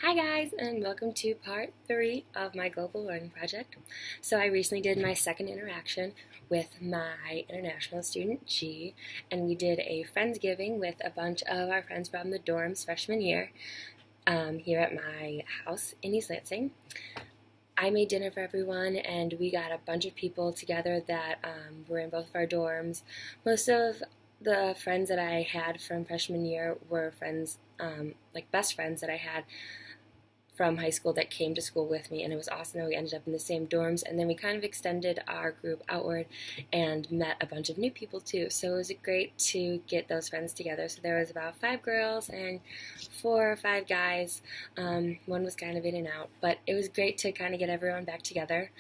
Hi guys, and welcome to part 3 of my global learning project. So I recently did my second interaction with my international student G, and we did a Friendsgiving with a bunch of our friends from the dorms freshman year here at my house in East Lansing. I made dinner for everyone, and we got a bunch of people together that were in both of our dorms. Most of the friends that I had from freshman year were friends, like best friends that I had from high school that came to school with me, and it was awesome that we ended up in the same dorms, and then we kind of extended our group outward and met a bunch of new people too. So it was great to get those friends together. So there was about 5 girls and 4 or 5 guys. One was kind of in and out, but it was great to kind of get everyone back together.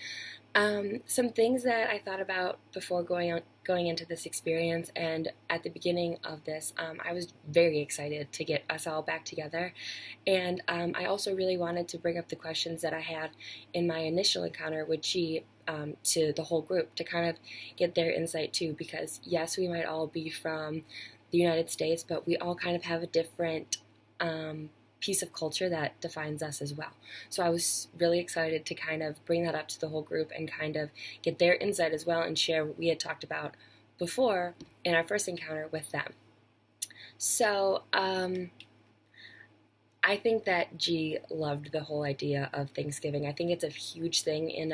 Some things that I thought about before going into this experience, and at the beginning of this, I was very excited to get us all back together, and I also really wanted to bring up the questions that I had in my initial encounter with G to the whole group to kind of get their insight too, because yes, we might all be from the United States, but we all kind of have a different piece of culture that defines us as well. So I was really excited to kind of bring that up to the whole group and kind of get their insight as well and share what we had talked about before in our first encounter with them. So I think that G loved the whole idea of Thanksgiving. I think it's a huge thing in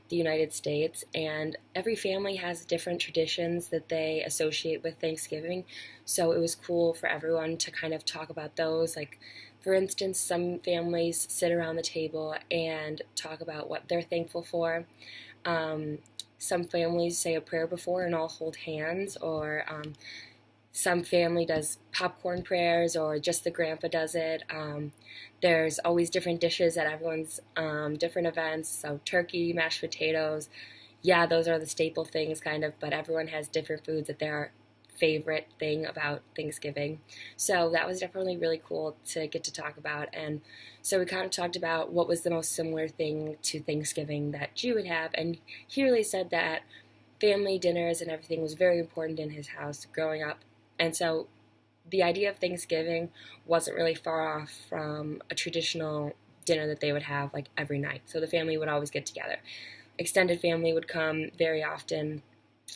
the United States, and every family has different traditions that they associate with Thanksgiving. So it was cool for everyone to kind of talk about those. Like, for instance, some families sit around the table and talk about what they're thankful for. Some families say a prayer before and all hold hands, or some family does popcorn prayers, or just the grandpa does it. There's always different dishes at everyone's different events. So turkey, mashed potatoes, yeah, those are the staple things kind of, but everyone has different foods that their favorite thing about Thanksgiving. So that was definitely really cool to get to talk about. And so we kind of talked about what was the most similar thing to Thanksgiving that G would have. And he really said that family dinners and everything was very important in his house growing up. And so the idea of Thanksgiving wasn't really far off from a traditional dinner that they would have like every night. So the family would always get together. Extended family would come very often.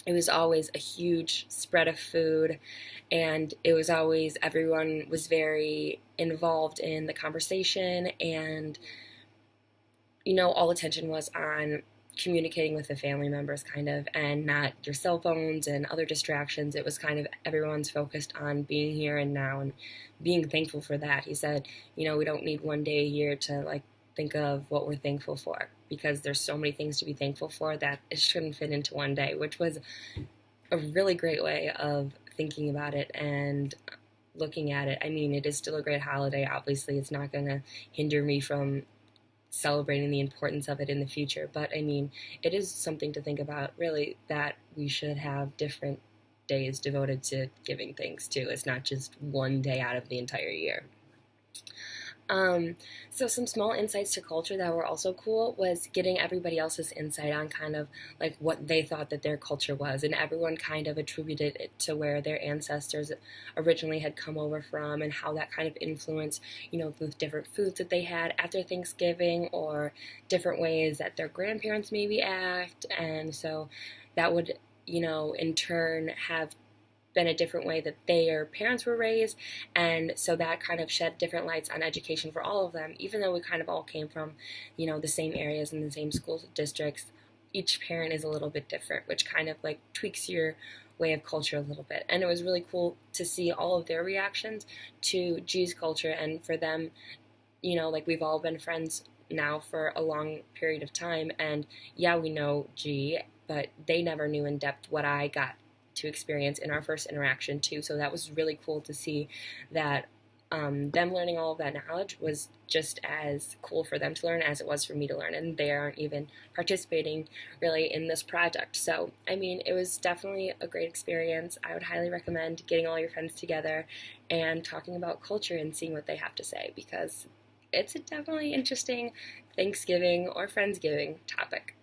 It was always a huge spread of food, and it was always, everyone was very involved in the conversation, and all attention was on communicating with the family members kind of, and not your cell phones and other distractions. It was kind of everyone's focused on being here and now and being thankful for that. He said, we don't need one day a year to think of what we're thankful for, because there's so many things to be thankful for that it shouldn't fit into one day, which was a really great way of thinking about it and looking at it. I mean, it is still a great holiday. Obviously, it's not going to hinder me from celebrating the importance of it in the future, but I mean, it is something to think about, really, that we should have different days devoted to giving thanks to. It's not just one day out of the entire year. So some small insights to culture that were also cool was getting everybody else's insight on kind of like what they thought that their culture was, and everyone kind of attributed it to where their ancestors originally had come over from, and how that kind of influenced, the different foods that they had at their Thanksgiving, or different ways that their grandparents maybe act, and so that would, in turn have been a different way that their parents were raised, and so that kind of shed different lights on education for all of them, even though we kind of all came from, the same areas and the same school districts. Each parent is a little bit different, which kind of tweaks your way of culture a little bit, and it was really cool to see all of their reactions to G's culture, and for them, we've all been friends now for a long period of time, and yeah, we know G, but they never knew in depth what I got to experience in our first interaction too. So that was really cool to see that them learning all of that knowledge was just as cool for them to learn as it was for me to learn, and they aren't even participating really in this project. So I mean, it was definitely a great experience. I would highly recommend getting all your friends together and talking about culture and seeing what they have to say, because it's a definitely interesting Thanksgiving or Friendsgiving topic.